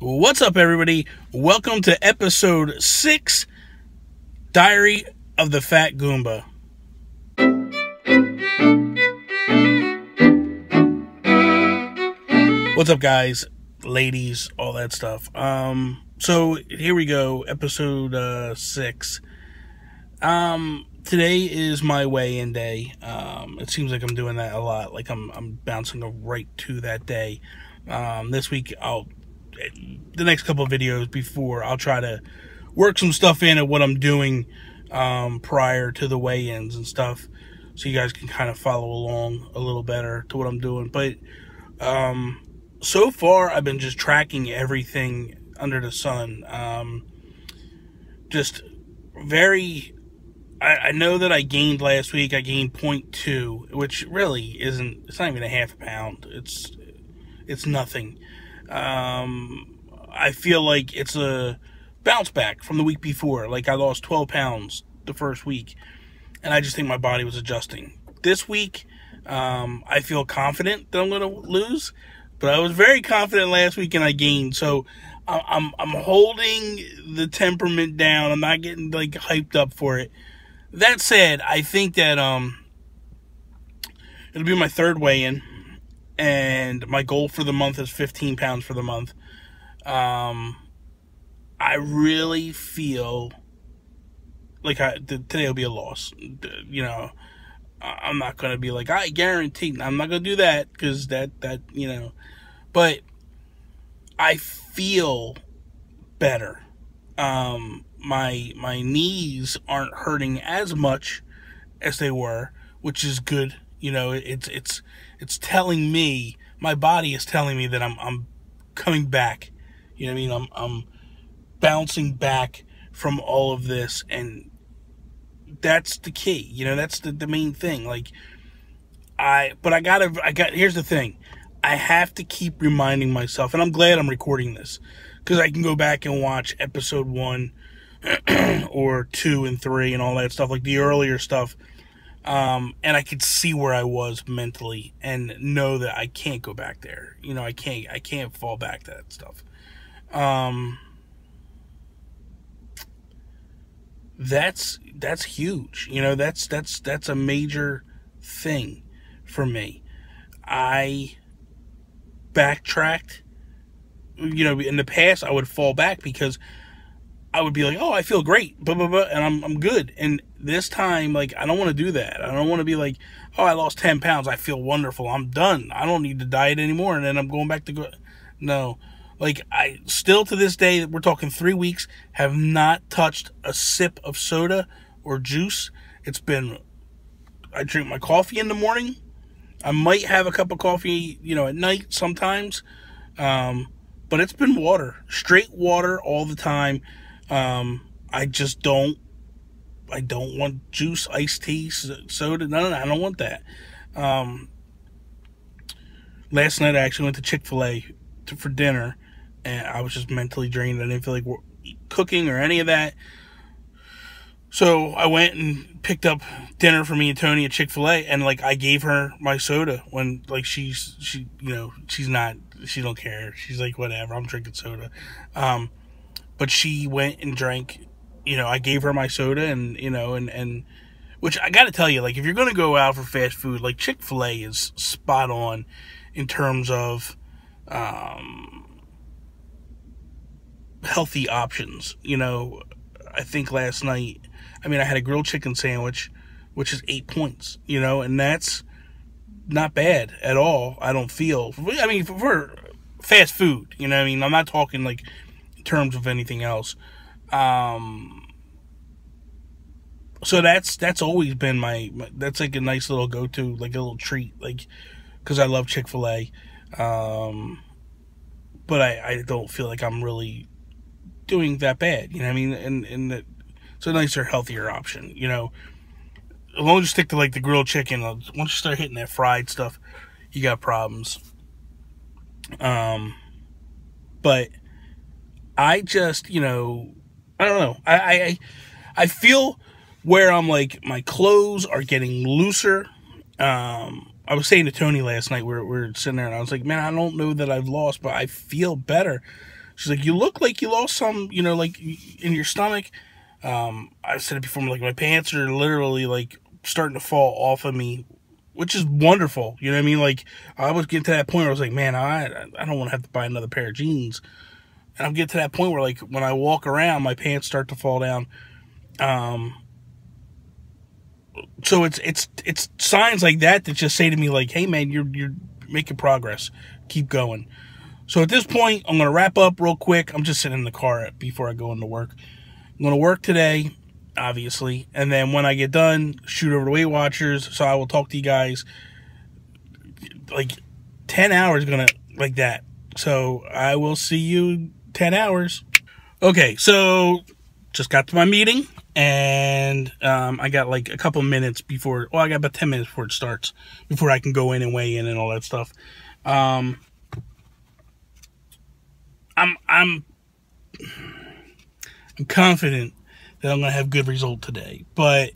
What's up, everybody? Welcome to episode 6, Diary of the Fat Goomba. What's up, guys, ladies, all that stuff. So here we go, episode 6. Today is my weigh-in day. It seems like I'm doing that a lot. Like I'm bouncing right to that day. This week, the next couple of videos before, I'll try to work some stuff in at what I'm doing prior to the weigh-ins and stuff, so you guys can kind of follow along a little better to what I'm doing. But so far, I've been just tracking everything under the sun. Just very... I know that I gained last week. I gained 0.2, which really isn't... It's not even a half a pound. It's nothing. I feel like it's a bounce back from the week before. Like, I lost 12 pounds the first week, and I just think my body was adjusting. This week, I feel confident that I'm going to lose, but I was very confident last week and I gained. So I'm holding the temperament down. I'm not getting like hyped up for it. That said, I think that it'll be my third weigh-in, and my goal for the month is 15 pounds for the month. I really feel like today will be a loss. You know, I'm not going to be like, I guarantee. I'm not going to do that, because that, you know. But I feel better. My knees aren't hurting as much as they were, which is good. You know, it's telling me, my body is telling me that I'm coming back. You know what I mean? I'm bouncing back from all of this, and that's the key. You know, that's the main thing. Like, here's the thing. I have to keep reminding myself, and I'm glad I'm recording this, because I can go back and watch episode 1 or 2 and 3 and all that stuff, like the earlier stuff. And I could see where I was mentally and know that I can't go back there. You know, I can't fall back to that stuff. That's huge. You know, that's a major thing for me. I backtracked. You know, in the past, I would fall back because I would be like, oh, I feel great, blah, blah, blah, and I'm good. And this time, like, I don't want to do that. I don't want to be like, oh, I lost 10 pounds. I feel wonderful. I'm done. I don't need to diet anymore. And then I'm going back to go. No. Like, I still to this day, we're talking 3 weeks, have not touched a sip of soda or juice. It's been, I drink my coffee in the morning. I might have a cup of coffee, you know, at night sometimes. But it's been water, straight water all the time. I just don't want juice, iced tea, soda. No, I don't want that. Last night I actually went to Chick-fil-A for dinner, and I was just mentally drained. I didn't feel like cooking or any of that. So I went and picked up dinner for me and Tony at Chick-fil-A, and like I gave her my soda when like she you know, she don't care. She's like, whatever, I'm drinking soda. But she went and drank, you know, I gave her my soda, and you know, and which I got to tell you, like, if you're going to go out for fast food, like Chick-fil-A is spot on in terms of healthy options. You know, I think last night, I mean, I had a grilled chicken sandwich, which is 8 points, you know, and that's not bad at all. I don't feel, I mean, for fast food, you know what I mean? I'm not talking like in terms of anything else. So that's always been my that's like a nice little go-to, like a little treat, like, because I love Chick-fil-A. But I don't feel like I'm really doing that bad, you know what I mean? And it's a nicer, healthier option, you know. As long as you stick to like the grilled chicken, once you start hitting that fried stuff, you got problems. But I just, you know, I don't know. I feel where I'm like, my clothes are getting looser. I was saying to Tony last night, we're sitting there, and I was like, man, I don't know that I've lost, but I feel better. She's like, you look like you lost some, like in your stomach. I've said it before, like my pants are literally like starting to fall off of me, which is wonderful. You know what I mean? Like, I was getting to that point where I was like, man, I don't want to have to buy another pair of jeans. And I'm getting to that point where, like, when I walk around, my pants start to fall down. So it's signs like that just say to me, like, hey, man, you're making progress. Keep going. So at this point, I'm going to wrap up real quick. I'm just sitting in the car before I go into work. I'm going to work today, obviously. And then when I get done, shoot over to Weight Watchers. So I will talk to you guys like 10 hours like that. So I will see you 10 hours. Okay, so just got to my meeting. And I got like a couple minutes before, I got about 10 minutes before it starts, before I can go in and weigh in and all that stuff. I'm confident that I'm gonna have good result today, but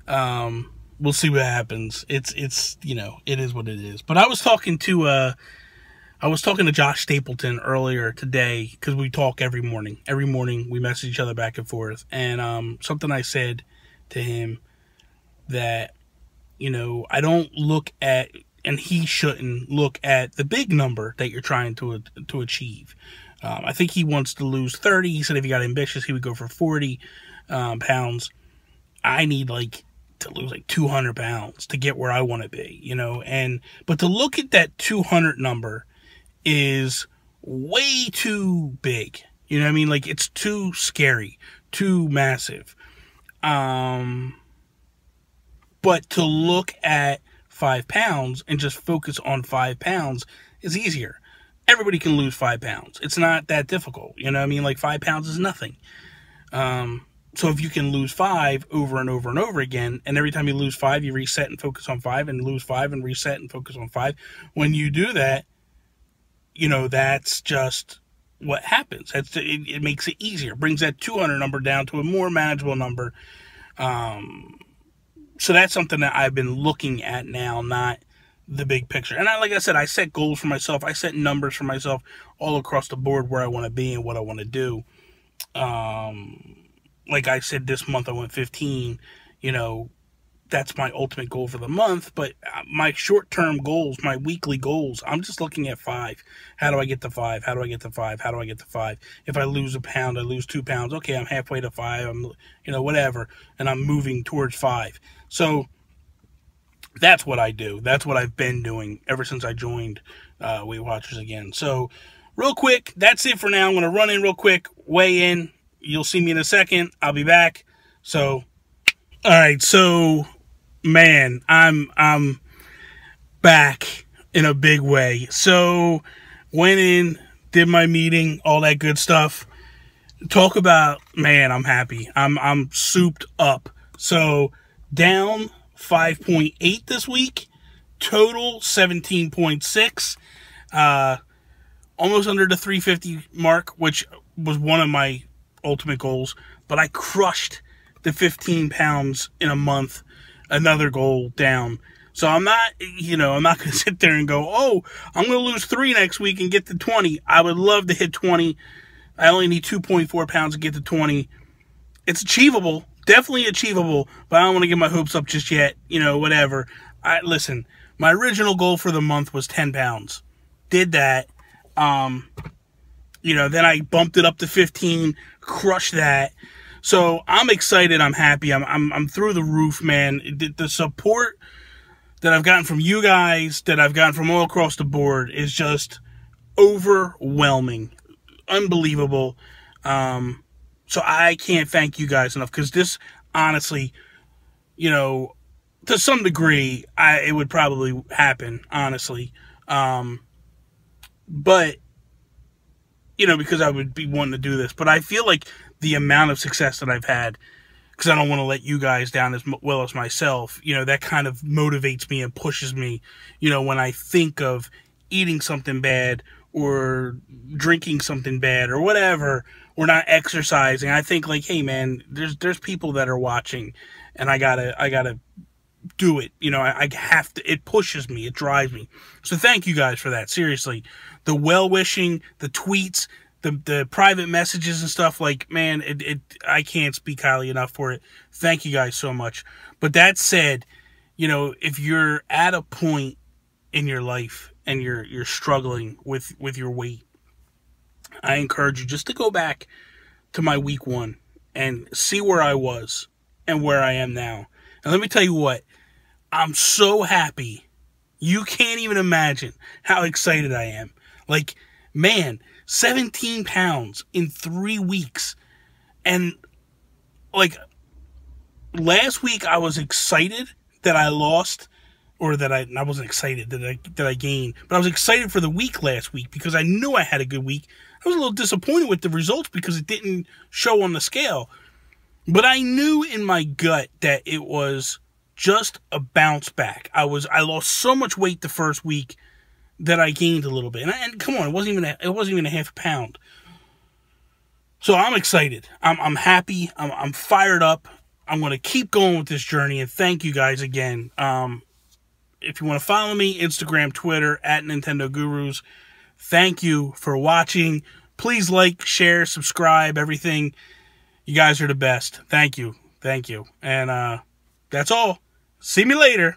we'll see what happens. It's it is what it is. But I was talking to Josh Stapleton earlier today, because we talk every morning. Every morning we message each other back and forth. And something I said to him that, I don't look at, and he shouldn't look at the big number that you're trying to achieve. I think he wants to lose 30. He said if he got ambitious, he would go for 40 pounds. I need to lose 200 pounds to get where I want to be, but to look at that 200 number is way too big. You know what I mean? Like, it's too scary, too massive. But to look at 5 pounds and just focus on 5 pounds is easier. Everybody can lose 5 pounds. It's not that difficult. You know what I mean? Like, 5 pounds is nothing. So if you can lose 5 over and over and over again, and every time you lose 5, you reset and focus on 5, and lose 5 and reset and focus on 5. When you do that, that's just what happens. It makes it easier. It brings that 200 number down to a more manageable number. So that's something that I've been looking at now, not the big picture. And like I said, I set goals for myself. I set numbers for myself all across the board where I want to be and what I want to do. Like I said, this month I went 15, that's my ultimate goal for the month. But my short-term goals, my weekly goals, I'm just looking at 5. How do I get to 5? How do I get to 5? How do I get to 5? If I lose a pound, I lose 2 pounds. Okay, I'm halfway to 5. I'm, whatever. And I'm moving towards 5. So that's what I do. That's what I've been doing ever since I joined Weight Watchers again. So real quick, that's it for now. I'm going to run in real quick, weigh in. You'll see me in a second. I'll be back. So, all right. So, man, I'm back in a big way. So, went in, did my meeting, all that good stuff. Talk about, man, I'm happy. I'm souped up. So, down 5.8 this week. Total 17.6. Almost under the 350 mark, which was one of my ultimate goals, but I crushed the 15 pounds in a month, another goal down. So I'm not going to sit there and go, oh, I'm going to lose 3 next week and get to 20. I would love to hit 20. I only need 2.4 pounds to get to 20. It's achievable, definitely achievable, but I don't want to get my hopes up just yet, whatever. Listen, my original goal for the month was 10 pounds. Did that. Then I bumped it up to 15, crushed that. So I'm excited. I'm happy. I'm through the roof, man. The support that I've gotten from you guys, that I've gotten from all across the board, is just overwhelming, unbelievable. So I can't thank you guys enough, because this, honestly, to some degree, it would probably happen, honestly. But because I would be wanting to do this. But I feel like the amount of success that I've had, because I don't want to let you guys down as well as myself, that kind of motivates me and pushes me, when I think of eating something bad or drinking something bad or whatever, or not exercising. I think hey, man, there's people that are watching, and I gotta do it. I have to. It pushes me. It drives me. So thank you guys for that. Seriously, the well-wishing, the tweets, the private messages and stuff, like, man, I can't speak highly enough for it. Thank you guys so much. But that said, if you're at a point in your life and you're struggling with your weight, I encourage you just to go back to my week 1 and see where I was and where I am now. And let me tell you what, I'm so happy. You can't even imagine how excited I am. Like, man, 17 pounds in 3 weeks. And, like, last week I was excited that I lost, or that I wasn't excited that I gained, but I was excited for the week last week because I knew I had a good week. I was a little disappointed with the results because it didn't show on the scale. But I knew in my gut that it was just a bounce back. I lost so much weight the first week that I gained a little bit. And come on, it wasn't even a half a pound. So I'm excited. I'm happy. I'm fired up. I'm going to keep going with this journey, and thank you guys again. If you want to follow me, Instagram, Twitter, at Nintendo Gurus. Thank you for watching. Please like, share, subscribe, everything. You guys are the best. Thank you. Thank you. And that's all. See me later.